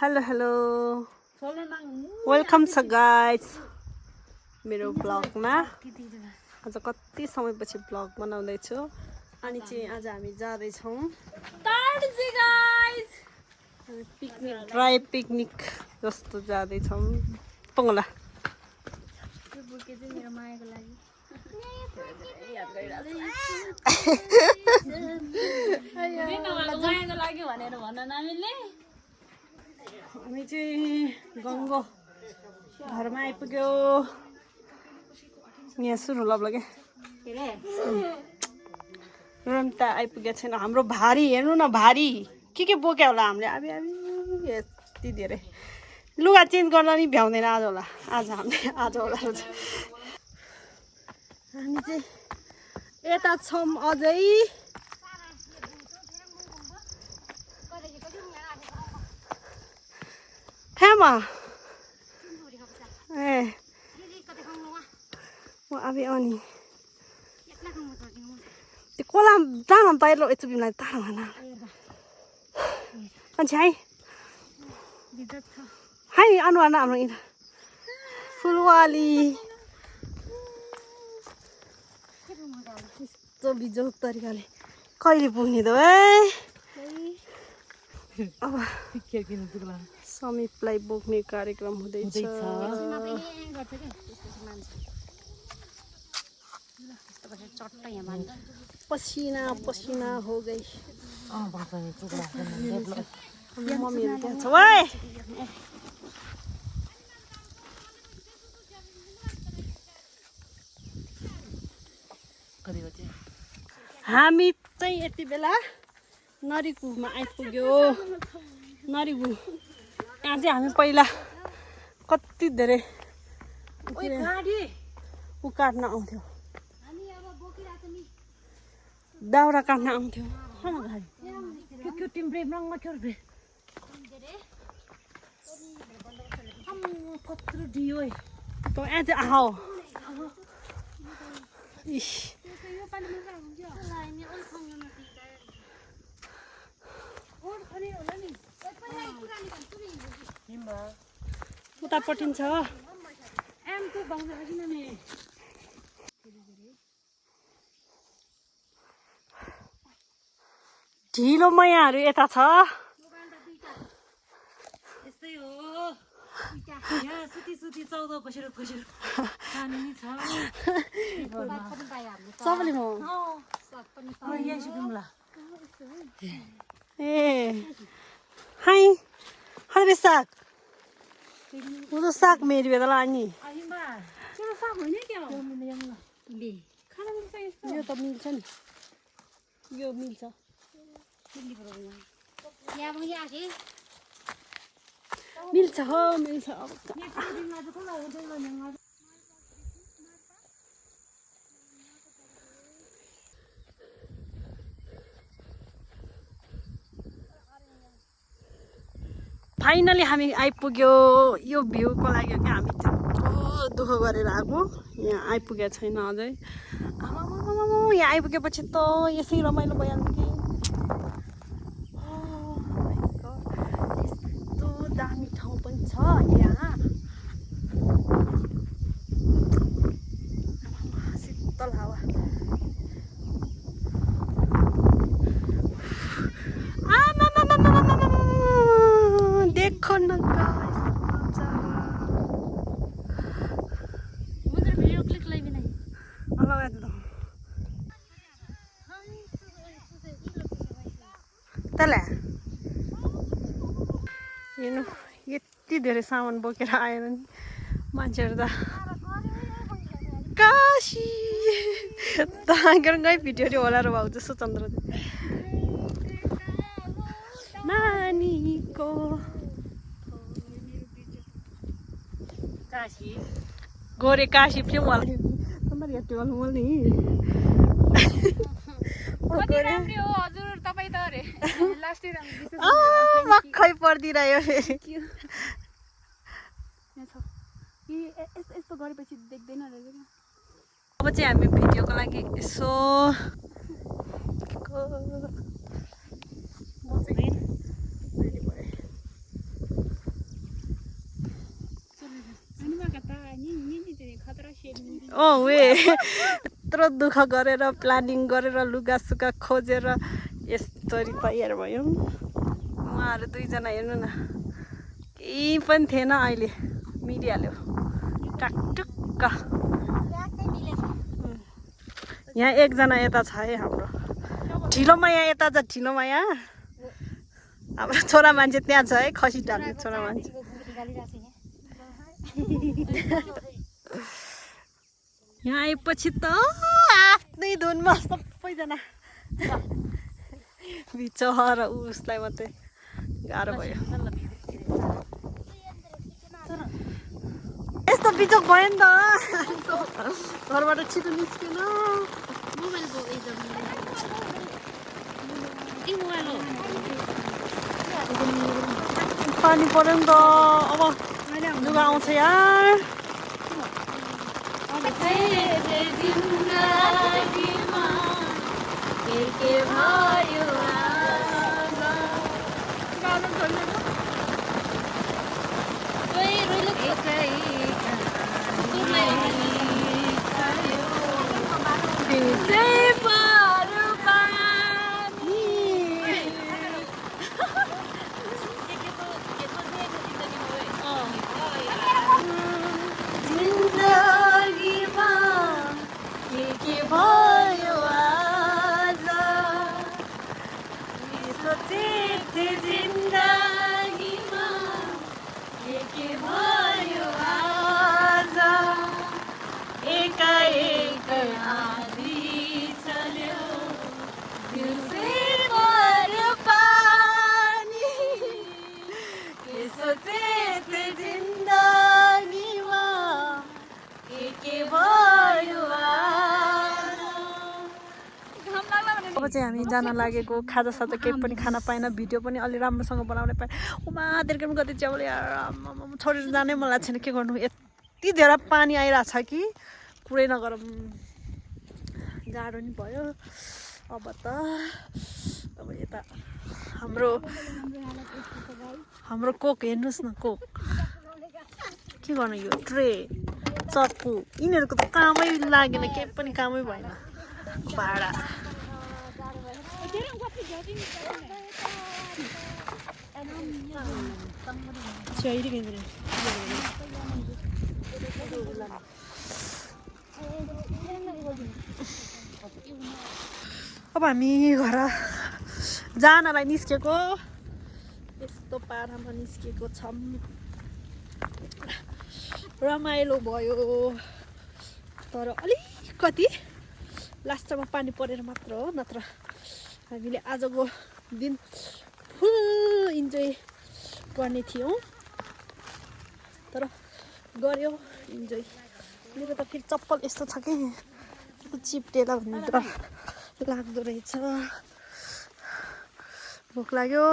Hello welcome छ guys मेरो ब्लगमा। आज कति समयपछि ब्लग बनाउँदैछु अनि चाहिँ आज हामी जाँदैछौँ पिकनिक ड्राई पिकनिक जस्तो जाँदैछौँ पङ्गला। हामी चाहिँ गङ्गो घरमा आइपुग्यो। यहाँ सुरु लग्यो क्या रम्ता आइपुगेको छैन। हाम्रो भारी हेर्नु न, भारी के बोक्यो होला हामीले। अबि यति धेरै लुगा चेन्ज गर्न नि भ्याउँदैन आज होला। हामी चाहिँ यता छौँ अझै। हेमा ए म अबि अनि त्यो कोला दाना बाहिर यस्तो बिमलाई तारा भन मान्छे हाई अनुहार न हाम्रो यता फुलवाली यस्तो बिजोक तरिकाले कहिले पुग्ने त अब समीपलाई बोक्ने कार्यक्रम हुँदैछ। पसिना पसिना हो गई। मम्मीहरू त्यहाँ छ ओए। हामी चाहिँ यति बेला नरिकुमा आइपुग्यो। नरिकु यहाँ चाहिँ हामी पहिला कति धेरै ऊ काट्न आउँथ्यो, दाउरा काट्न आउँथ्यो। यहाँ चाहिँ आहो उता पटिन्छ। ढिलो मैयाहरू यता छ। यस्तै हो यहाँ सुती 14 बसेर खानु नि छ सबैले म यहाँ सुकुम्ला ए हाई हरे साग वो तो साग मेरी बेला नि यो त मिल्छ नि, यो मिल्छ। मिल्छ हो मिल्छ। अब फाइनली हामी आइपुग्यो। यो भ्यूको लागि क्या हामी त्यत्रो दुःख गरेर आएको। यहाँ आइपुगेको छैन अझै। यहाँ आइपुगेपछि त यसै रमाइलो भइहाल्छ कि। यस्तो दामी ठाउँ पनि छ यहाँ। शीतल हावा। देखो न वीडियो क्लिक लगी नहीं लगा दे तले हेर्नु यति धेरै सामान बोकेर आएन नि मान्छेहरू त। काशी तागरकै भिडियो होला र भाउ जस्तो चन्द्र नानीको काशी गोरे काशी फिल्म वाला नम्बर हेर्दै वाला मोल नि कति राम्रो हो हजुर तपाई त अरे लास्टै राम्रो मक्खै पर्दिरह्यो फेरि। यस्तो गरेपछि देख्दैन रहेछ। अब चाहिँ हामी भिडियोको लागि यसो म चाहिँ वे यत्रो दुःख गरेर प्लानिङ गरेर लुगासुगा खोजेर यसरी तयार भयो उहाँहरू दुईजना हेर्नु न केही पनि थिएन अहिले मिलिहाल्यो टाकटुक्क यहाँ एकजना यता छ है हाम्रो ढिलोमाया यता छ ढिलोमाया हाम्रो छोरा मान्छे त्यहाँ छ है खसी टाल्ने छोरा मान्छे यहाँ आएपछि त आफ्नै धुनमा सबैजना बिचरा उसलाई मात्रै गाह्रो भयो यस्तो बिचोक भयो नि त घरबाट छिटो निस्केन पानी पर्यो नि त अब लुगा आउँछ यार अब चाहिँ हामी जान लागेको खाजा साजा केही पनि खान पाएन भिडियो पनि अलि राम्रोसँग बनाउन पाएँ उमा देर्केम कति च्याउले यार छोडेर जानै मन लाग्छ छैन के गर्नु यति धेरै पानी आइरहेछ कि कुरै नगरौँ जाडो नि भयो अब त अब यता हाम्रो कोक हेर्नुहोस् न कोक के गर्नु यो ट्रे चप्पु यिनीहरूको त कामै लागेन केही पनि कामै भएन भाडा अब हामी घर जानलाई निस्केको यस्तो पारामा निस्केको छौँ रमाइलो भयो तर अलिकति लास्टमा पानी परेर मात्र हो नत्र हामीले आजको दिन फुल इन्जोय गर्ने थियौँ तर गऱ्यो इन्जोय मेरो त फेरि चप्पल यस्तो छ कि चिप्टेला भन्ने डर लाग्दो रहेछ भोक लाग्यो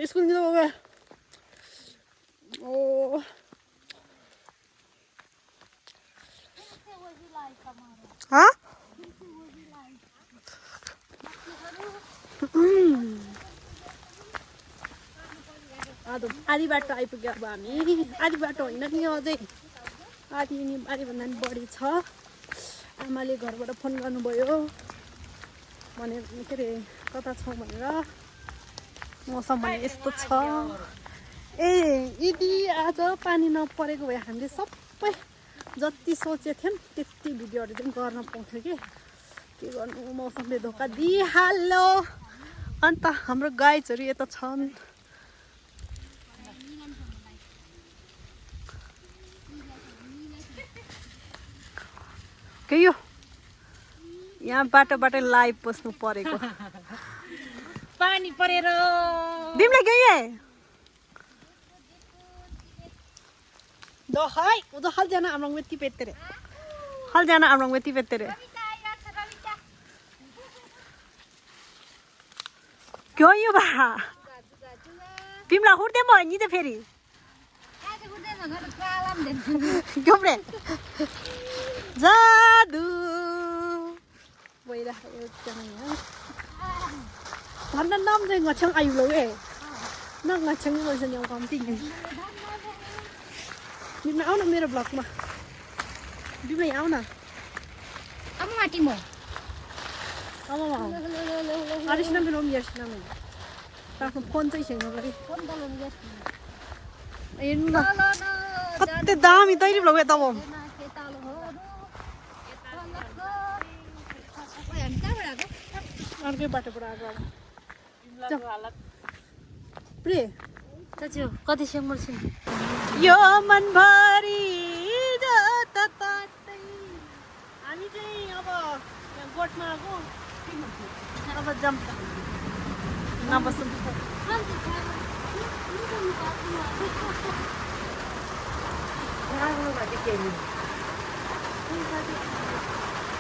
स्कुल नहीं होगा ओ हाँ आधी बाटो आइपुग्यो अब हामी आधी बाटो होइन नि अझै आधीभन्दा नि बढी छ आमाले घरबाट फोन गर्नुभयो भने के अरे कता छौ भनेर मौसम भने यस्तो छ यदि आज पानी नपरेको भए हामीले सबै जति सोचेको थियौँ त्यति भिडियोहरू चाहिँ गर्न पाउँथ्यो के गर्नु मौसमले धोका दिइहाल्यो अन्त हाम्रो गाइजहरू यता छन् के यो यहाँ बाटो लाइभ बस्नु परेको पानी परेर दिमले गए 너 하이 우도 할잖아 암랑 왜 티베트래 할잖아 암랑 왜 티베트래 교유 봐 빔라 후르데 뭐 아니데 페리 교브레 자두 뭐이라 이렇잖아요 반단 남자인 거 청 아유 로에 나가 청을 선영 감티네 빔라 아우나 메라 블락 마 빔라 아우나 Kamu mati mo? 아마 아리시나 빌롬 예시나 면 딱 폰트 이생 거리 Pon kalau lihat. 인나 Lo no. 그때 다음이 또 이리 블로그에 따보 Kita lo ho. Apa yang kita berapa? अर्कै बाटो पर आएको pray Cacu, kau siapa sih? यो मनभरि जताततै हामी चाहिँ अब यहाँ गोठमा आएको अब jump नबसौँ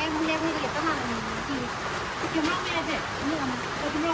Em lihat ni kita mana ni? Cuma ni aja. Ini apa? Cuma.